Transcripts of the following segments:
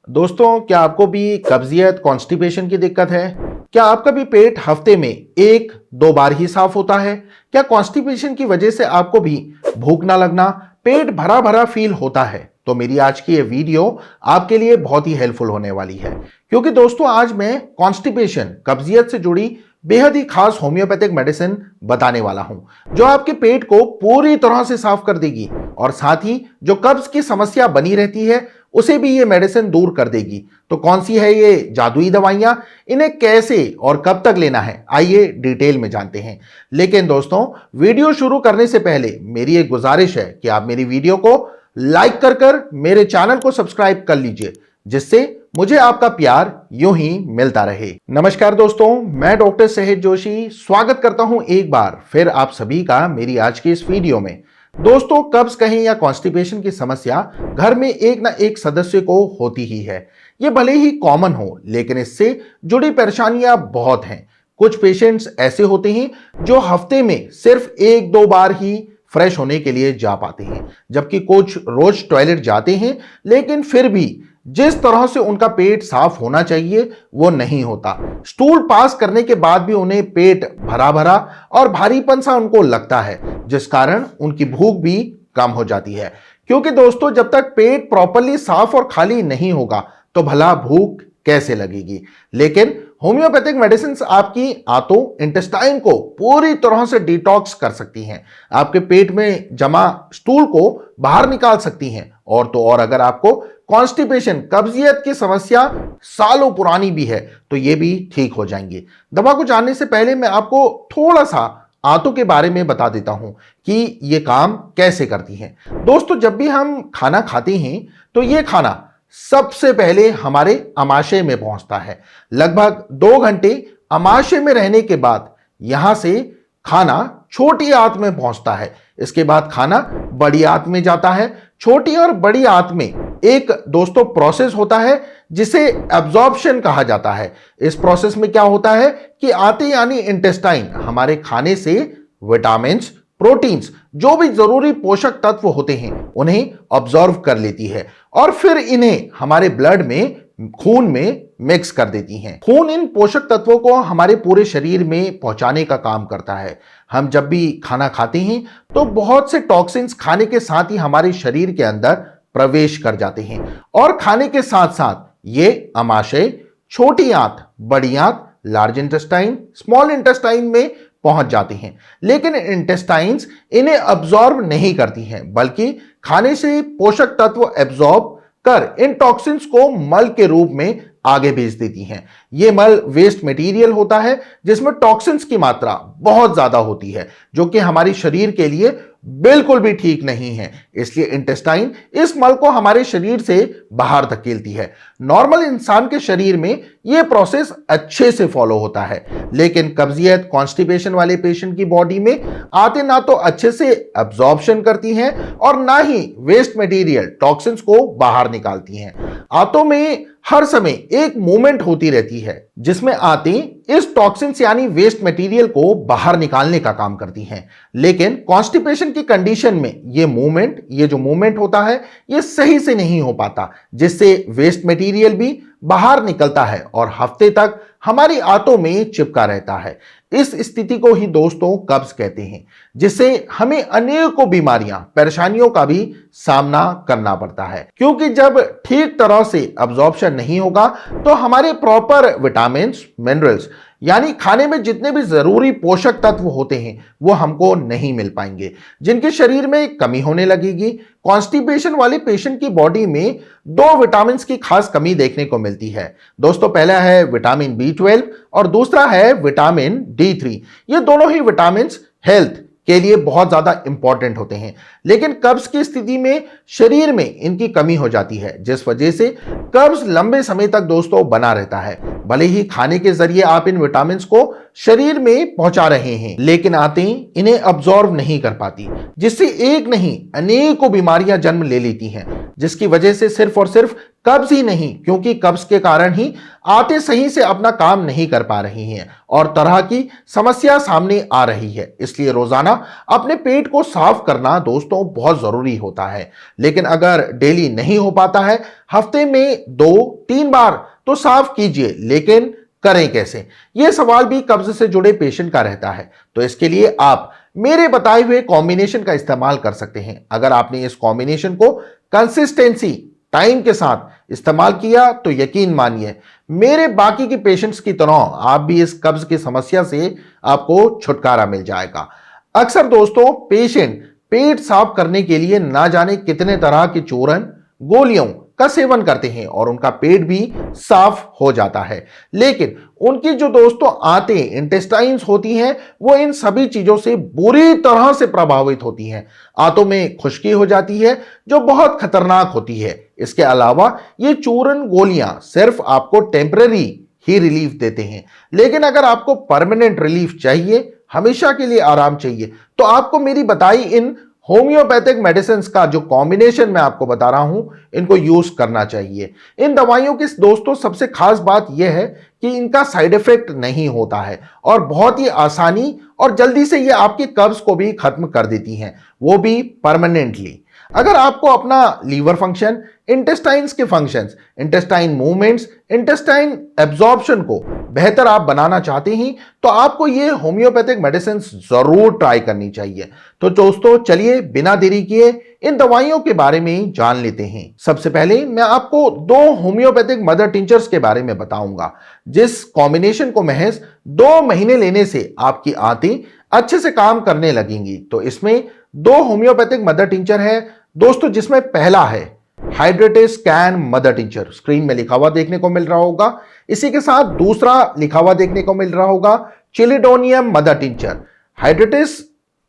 दोस्तों, क्या आपको भी कब्जियत कॉन्स्टिपेशन की दिक्कत है? क्या आपका भी पेट हफ्ते में एक दो बार ही साफ होता है? क्या कॉन्स्टिपेशन की वजह से आपको भी भूख ना लगना, पेट भरा भरा फील होता है? तो मेरी आज की ये वीडियो आपके लिए बहुत ही हेल्पफुल होने वाली है, क्योंकि दोस्तों आज मैं कॉन्स्टिपेशन कब्जियत से जुड़ी बेहद ही खास होम्योपैथिक मेडिसिन बताने वाला हूं, जो आपके पेट को पूरी तरह से साफ कर देगी और साथ ही जो कब्ज की समस्या बनी रहती है उसे भी ये मेडिसिन दूर कर देगी। तो कौन सी है ये जादुई दवाइयां, इन्हें कैसे और कब तक लेना है, आइए डिटेल में जानते हैं। लेकिन दोस्तों, वीडियो शुरू करने से पहले मेरी एक गुजारिश है कि आप मेरी वीडियो को लाइक कर मेरे चैनल को सब्सक्राइब कर लीजिए, जिससे मुझे आपका प्यार यूं ही मिलता रहे। नमस्कार दोस्तों, मैं डॉक्टर सहेज जोशी स्वागत करता हूं एक बार फिर आप सभी का मेरी आज की इस वीडियो में। दोस्तों, कब्ज कहें या कॉन्स्टिपेशन की समस्या घर में एक ना एक सदस्य को होती ही है। ये भले ही कॉमन हो, लेकिन इससे जुड़ी परेशानियां बहुत हैं। कुछ पेशेंट्स ऐसे होते हैं जो हफ्ते में सिर्फ एक दो बार ही फ्रेश होने के लिए जा पाते हैं, जबकि कुछ रोज टॉयलेट जाते हैं, लेकिन फिर भी जिस तरह से उनका पेट साफ होना चाहिए वो नहीं होता। स्टूल पास करने के बाद भी उन्हें पेट भरा भरा और भारीपन सा उनको लगता है, जिस कारण उनकी भूख भी कम हो जाती है। क्योंकि दोस्तों, जब तक पेट प्रॉपरली साफ और खाली नहीं होगा तो भला भूख कैसे लगेगी। लेकिन होम्योपैथिक मेडिसिन आपकी आंतों इंटेस्टाइन को पूरी तरह से डिटॉक्स कर सकती हैं, आपके पेट में जमा स्टूल को बाहर निकाल सकती हैं, और तो और अगर आपको कॉन्स्टिपेशन कब्जियत की समस्या सालों पुरानी भी है तो ये भी ठीक हो जाएंगी। दवा को जानने से पहले मैं आपको थोड़ा सा आंतों के बारे में बता देता हूं कि ये काम कैसे करती हैं। दोस्तों, जब भी हम खाना खाते हैं तो ये खाना सबसे पहले हमारे आमाशय में पहुंचता है। लगभग 2 घंटे आमाशय में रहने के बाद यहां से खाना छोटी आंत में पहुंचता है। इसके बाद खाना बड़ी आंत में जाता है। छोटी और बड़ी आंत में एक दोस्तों प्रोसेस होता है जिसे एब्जॉर्प्शन कहा जाता है। इस प्रोसेस में क्या होता है कि आंतें यानी इंटेस्टाइन हमारे खाने से विटामिन्स, प्रोटीन्स, जो भी जरूरी पोषक तत्व होते हैं उन्हें ऑब्जर्व कर लेती है और फिर इन्हें हमारे ब्लड में, खून में मिक्स कर देती हैं। खून इन पोषक तत्वों को हमारे पूरे शरीर में पहुंचाने का काम करता है। हम जब भी खाना खाते हैं तो बहुत से टॉक्सिन्स खाने के साथ ही हमारे शरीर के अंदर प्रवेश कर जाते हैं और खाने के साथ साथ ये आमाशय, छोटी आंत, बड़ी आंत, लार्ज इंटेस्टाइन, स्मॉल इंटेस्टाइन में पहुंच जाते हैं। लेकिन इंटेस्टाइन्स इन्हें अब्सॉर्ब नहीं करती हैं, बल्कि खाने से पोषक तत्व एब्सॉर्ब कर इन टॉक्सिन्स को मल के रूप में आगे भेज देती हैं। यह मल वेस्ट मटेरियल होता है जिसमें टॉक्सिन्स की मात्रा बहुत ज्यादा होती है, जो कि हमारे शरीर के लिए बिल्कुल भी ठीक नहीं है। इसलिए इंटेस्टाइन इस मल को हमारे शरीर से बाहर धकेलती है। नॉर्मल इंसान के शरीर में यह प्रोसेस अच्छे से फॉलो होता है, लेकिन कब्जियत कॉन्स्टिपेशन वाले पेशेंट की बॉडी में आंतें ना तो अच्छे से एब्जॉर्प्शन करती हैं और ना ही वेस्ट मटेरियल टॉक्सिन्स को बाहर निकालती हैं। आंतों में हर समय एक मूवमेंट होती रहती है जिसमें आंतें इस टॉक्सिन्स यानी वेस्ट मटेरियल को बाहर निकालने का काम करती हैं। लेकिन कॉन्स्टिपेशन की कंडीशन में ये जो मूवमेंट होता है ये सही से नहीं हो पाता, जिससे वेस्ट मटेरियल भी बाहर निकलता है और हफ्ते तक हमारी आंतों में चिपका रहता है। इस स्थिति को ही दोस्तों कब्ज कहते हैं, जिससे हमें अनेकों बीमारियां, परेशानियों का भी सामना करना पड़ता है। क्योंकि जब ठीक तरह से अब्जॉर्प्शन नहीं होगा तो हमारे प्रॉपर विटामिन्स, मिनरल्स यानी खाने में जितने भी जरूरी पोषक तत्व होते हैं वो हमको नहीं मिल पाएंगे, जिनके शरीर में कमी होने लगेगी। कॉन्स्टिपेशन वाले पेशेंट की बॉडी में 2 विटामिन की खास कमी देखने को मिलती है। दोस्तों, पहला है विटामिन B12 और दूसरा है विटामिन D3। ये दोनों ही विटामिन हेल्थ के लिए बहुत ज्यादा इंपॉर्टेंट होते हैं, लेकिन कब्ज की स्थिति में शरीर में इनकी कमी हो जाती है, जिस वजह से कब्ज लंबे समय तक दोस्तों बना रहता है। भले ही खाने के जरिए आप इन विटामिन को शरीर में पहुंचा रहे हैं, लेकिन आंतें इन्हें अब्सॉर्ब नहीं कर पाती, जिससे एक नहीं अनेकों बीमारियां जन्म ले लेती हैं, जिसकी वजह से सिर्फ और सिर्फ कब्ज ही नहीं, क्योंकि कब्ज के कारण ही आंतें सही से अपना काम नहीं कर पा रही हैं और तरह की समस्या सामने आ रही है। इसलिए रोजाना अपने पेट को साफ करना दोस्तों बहुत जरूरी होता है। लेकिन अगर डेली नहीं हो पाता है, हफ्ते में 2-3 बार तो साफ कीजिए, लेकिन करें कैसे? यह सवाल भी कब्ज से जुड़े पेशेंट का रहता है। तो इसके लिए आप मेरे बताए हुए कॉम्बिनेशन का इस्तेमाल कर सकते हैं। अगर आपने इस कॉम्बिनेशन को कंसिस्टेंसी टाइम के साथ इस्तेमाल किया तो यकीन मानिए मेरे बाकी के पेशेंट्स की तरह आप भी इस कब्ज की समस्या से आपको छुटकारा मिल जाएगा। अक्सर दोस्तों पेशेंट पेट साफ करने के लिए ना जाने कितने तरह के चूरन, गोलियों का सेवन करते हैं और उनका पेट भी साफ हो जाता है, लेकिन उनकी जो दोस्तों आंतें, इंटेस्टाइन्स होती हैं, वो इन सभी चीजों से बुरी तरह से प्रभावित होती हैं। आंतों में खुश्की हो जाती है जो बहुत खतरनाक होती है। इसके अलावा ये चूरन, गोलियां सिर्फ आपको टेम्पररी ही रिलीफ देते हैं, लेकिन अगर आपको परमानेंट रिलीफ चाहिए, हमेशा के लिए आराम चाहिए, तो आपको मेरी बताई इन होम्योपैथिक मेडिसिन का जो कॉम्बिनेशन मैं आपको बता रहा हूं, इनको यूज करना चाहिए। इन दवाइयों की दोस्तों सबसे खास बात यह है कि इनका साइड इफेक्ट नहीं होता है और बहुत ही आसानी और जल्दी से ये आपके कब्ज को भी खत्म कर देती हैं, वो भी परमानेंटली। अगर आपको अपना लीवर फंक्शन, इंटेस्टाइन्स के functions, intestine movements, intestine absorption को बेहतर आप बनाना चाहते हैं, तो आपको ये होम्योपैथिक मेडिसिन जरूर ट्राई करनी चाहिए। तो दोस्तों चलिए बिना देरी किए इन दवाइयों के बारे में जान लेते हैं। सबसे पहले मैं आपको 2 होम्योपैथिक मदर टिंचर्स के बारे में बताऊंगा, जिस कॉम्बिनेशन को महज 2 महीने लेने से आपकी आंतें अच्छे से काम करने लगेंगी। तो इसमें 2 होम्योपैथिक मदर टिंचर है दोस्तों, जिसमें पहला है हाइड्रेटिस कैन मदर टिंचर, स्क्रीन में लिखा हुआ देखने को मिल रहा होगा। इसी के साथ दूसरा लिखा हुआ देखने को मिल रहा होगा चिलिडोनियम मदर टिंचर। हाइड्रेटिस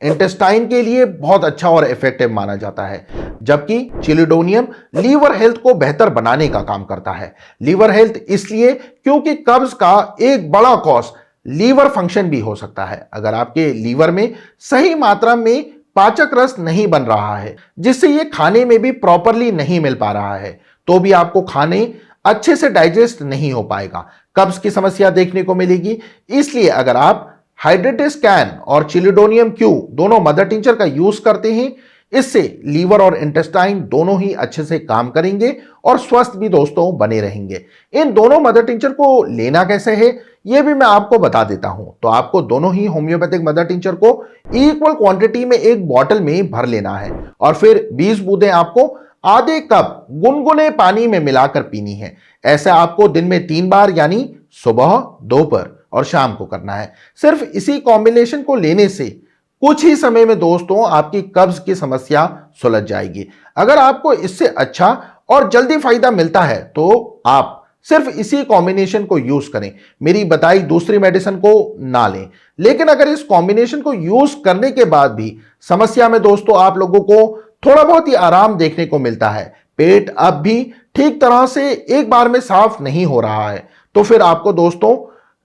इंटेस्टाइन के लिए बहुत अच्छा और इफेक्टिव माना जाता है, जबकि चिलिडोनियम लीवर हेल्थ को बेहतर बनाने का काम करता है। लीवर हेल्थ इसलिए क्योंकि कब्ज का एक बड़ा कॉज लीवर फंक्शन भी हो सकता है। अगर आपके लीवर में सही मात्रा में पाचक रस नहीं बन रहा है, जिससे ये खाने में भी प्रॉपरली नहीं मिल पा रहा है, तो भी आपको खाने अच्छे से डाइजेस्ट नहीं हो पाएगा, कब्ज की समस्या देखने को मिलेगी। इसलिए अगर आप हाइड्रेटिस कैन और चिलिडोनियम क्यू दोनों मदर टिंचर का यूज करते हैं, इससे लीवर और इंटेस्टाइन दोनों ही अच्छे से काम करेंगे और स्वस्थ भी दोस्तों बने रहेंगे। इन दोनों मदर टिंचर को लेना कैसे है यह भी मैं आपको बता देता हूं। तो आपको दोनों ही होम्योपैथिक मदर टिंचर को इक्वल क्वांटिटी में एक बॉटल में भर लेना है और फिर 20 बूंदें आपको आधे कप गुनगुने पानी में मिलाकर पीनी है। ऐसा आपको दिन में 3 बार यानी सुबह, दोपहर और शाम को करना है। सिर्फ इसी कॉम्बिनेशन को लेने से कुछ ही समय में दोस्तों आपकी कब्ज की समस्या सुलझ जाएगी। अगर आपको इससे अच्छा और जल्दी फायदा मिलता है तो आप सिर्फ इसी कॉम्बिनेशन को यूज करें, मेरी बताई दूसरी मेडिसिन को ना लें। लेकिन अगर इस कॉम्बिनेशन को यूज करने के बाद भी समस्या में दोस्तों आप लोगों को थोड़ा बहुत ही आराम देखने को मिलता है, पेट अब भी ठीक तरह से एक बार में साफ नहीं हो रहा है, तो फिर आपको दोस्तों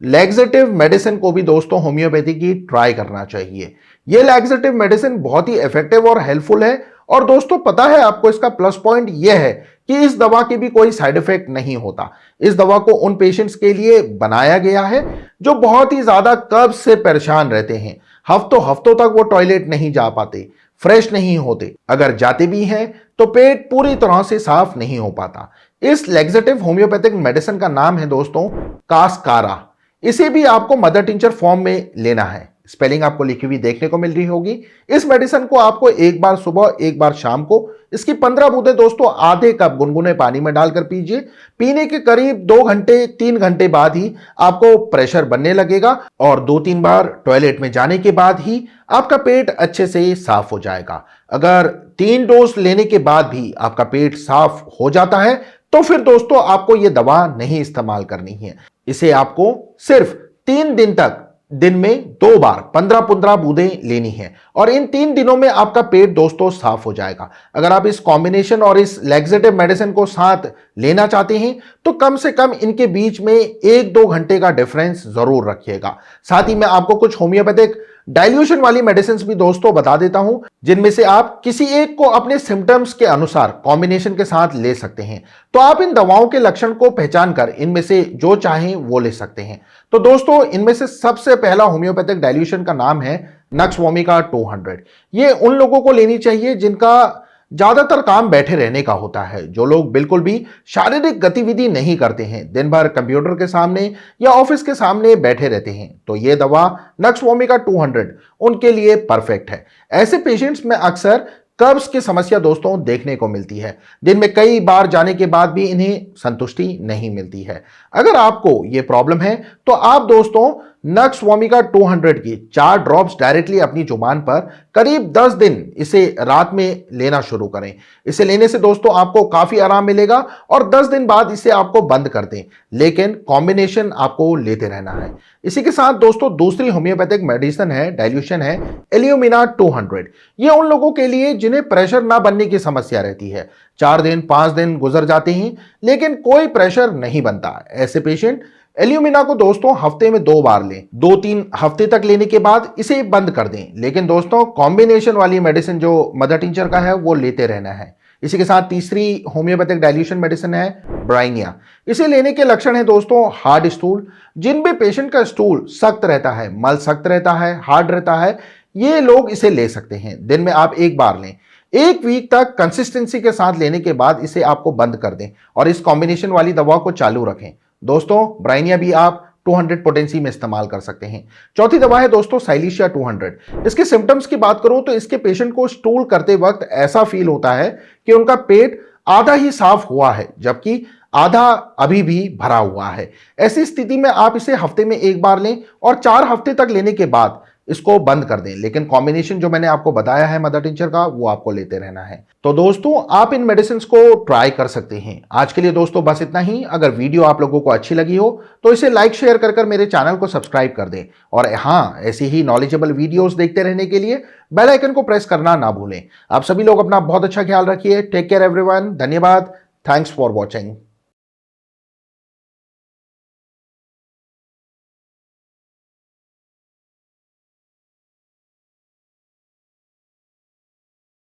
लैक्सेटिव मेडिसिन को भी दोस्तों होम्योपैथी की ट्राई करना चाहिए। यह लैक्सेटिव मेडिसिन बहुत ही इफेक्टिव और हेल्पफुल है और दोस्तों पता है आपको इसका प्लस पॉइंट यह है कि इस दवा के भी कोई साइड इफेक्ट नहीं होता। इस दवा को उन पेशेंट्स के लिए बनाया गया है जो बहुत ही ज्यादा कब्ज से परेशान रहते हैं, हफ्तों हफ्तों तक वो टॉयलेट नहीं जा पाते, फ्रेश नहीं होते, अगर जाते भी हैं तो पेट पूरी तरह से साफ नहीं हो पाता। इस लैक्सेटिव होम्योपैथिक मेडिसिन का नाम है दोस्तों कास्कारा। इसे भी आपको मदर टिंचर फॉर्म में लेना है, स्पेलिंग आपको लिखी हुई देखने को मिल रही होगी। इस मेडिसिन को आपको एक बार सुबह, एक बार शाम को, इसकी 15 बूंदें दोस्तों आधे कप गुनगुने पानी में डालकर पीजिए। पीने के करीब 2 घंटे 3 घंटे बाद ही आपको प्रेशर बनने लगेगा और 2-3 बार टॉयलेट में जाने के बाद ही आपका पेट अच्छे से साफ हो जाएगा। अगर 3 डोज लेने के बाद भी आपका पेट साफ हो जाता है तो फिर दोस्तों आपको यह दवा नहीं इस्तेमाल करनी है। इसे आपको सिर्फ 3 दिन तक दिन में 2 बार 15-15 बूंदें लेनी है और इन 3 दिनों में आपका पेट दोस्तों साफ हो जाएगा। अगर आप इस कॉम्बिनेशन और इस लैक्सेटिव मेडिसिन को साथ लेना चाहते हैं तो कम से कम इनके बीच में 1-2 घंटे का डिफरेंस जरूर रखिएगा। साथ ही मैं आपको कुछ होम्योपैथिक डाइल्यूशन वाली मेडिसिन भी दोस्तों बता देता हूं, जिनमें से आप किसी एक को अपने सिम्टम्स के अनुसार कॉम्बिनेशन के साथ ले सकते हैं। तो आप इन दवाओं के लक्षण को पहचान कर इनमें से जो चाहें वो ले सकते हैं। तो दोस्तों इनमें से सबसे पहला होम्योपैथिक डाइल्यूशन का नाम है नक्स वोमिका 200। ये उन लोगों को लेनी चाहिए जिनका ज्यादातर काम बैठे रहने का होता है, जो लोग बिल्कुल भी शारीरिक गतिविधि नहीं करते हैं, दिन भर कंप्यूटर के सामने या ऑफिस के सामने बैठे रहते हैं, तो ये दवा नक्स वोमिका 200 उनके लिए परफेक्ट है। ऐसे पेशेंट्स में अक्सर कब्ज की समस्या दोस्तों देखने को मिलती है, दिन में कई बार जाने के बाद भी इन्हें संतुष्टि नहीं मिलती है। अगर आपको ये प्रॉब्लम है तो आप दोस्तों नक्स वोमिका 200 की 4 ड्रॉप्स डायरेक्टली अपनी जुबान पर करीब 10 दिन इसे रात में लेना शुरू करें। इसे लेने से दोस्तों आपको काफी आराम मिलेगा और 10 दिन बाद इसे आपको बंद कर दें, लेकिन कॉम्बिनेशन आपको लेते रहना है। इसी के साथ दोस्तों दूसरी होम्योपैथिक मेडिसिन है, डाइल्यूशन है, इल्यूमिना 200। ये उन लोगों के लिए जिन्हें प्रेशर ना बनने की समस्या रहती है। 4 दिन 5 दिन गुजर जाते हैं लेकिन कोई प्रेशर नहीं बनता। ऐसे पेशेंट इल्यूमिना को दोस्तों हफ्ते में 2 बार लें। 2-3 हफ्ते तक लेने के बाद इसे बंद कर दें, लेकिन दोस्तों कॉम्बिनेशन वाली मेडिसिन जो मदर टिंचर का है वो लेते रहना है। इसी के साथ तीसरी होम्योपैथिक डाइल्यूशन मेडिसिन है ब्राइनिया। इसे लेने के लक्षण है दोस्तों हार्ड स्टूल। जिन भी पेशेंट का स्टूल सख्त रहता है, मल सख्त रहता है, हार्ड रहता है, ये लोग इसे ले सकते हैं। दिन में आप 1 बार लें। 1 वीक तक कंसिस्टेंसी के साथ लेने के बाद इसे आपको बंद कर दें और इस कॉम्बिनेशन वाली दवा को चालू रखें। दोस्तों ब्राइनिया भी आप 200 पोटेंसी में इस्तेमाल कर सकते हैं। चौथी दवा है दोस्तों साइलिशिया 200। इसके सिम्टम्स की बात करूं तो इसके पेशेंट को स्टूल करते वक्त ऐसा फील होता है कि उनका पेट आधा ही साफ हुआ है जबकि आधा अभी भी भरा हुआ है। ऐसी स्थिति में आप इसे हफ्ते में 1 बार लें और 4 हफ्ते तक लेने के बाद इसको बंद कर दें, लेकिन कॉम्बिनेशन जो मैंने आपको बताया है मदर टिंचर का वो आपको लेते रहना है। तो दोस्तों आप इन मेडिसिन को ट्राई कर सकते हैं। आज के लिए दोस्तों बस इतना ही। अगर वीडियो आप लोगों को अच्छी लगी हो तो इसे लाइक शेयर कर मेरे चैनल को सब्सक्राइब कर दें और हाँ, ऐसी ही नॉलेजेबल वीडियोस देखते रहने के लिए बेल आइकन को प्रेस करना ना भूलें। आप सभी लोग अपना बहुत अच्छा ख्याल रखिए। Take care everyone. धन्यवाद। Thanks for watching.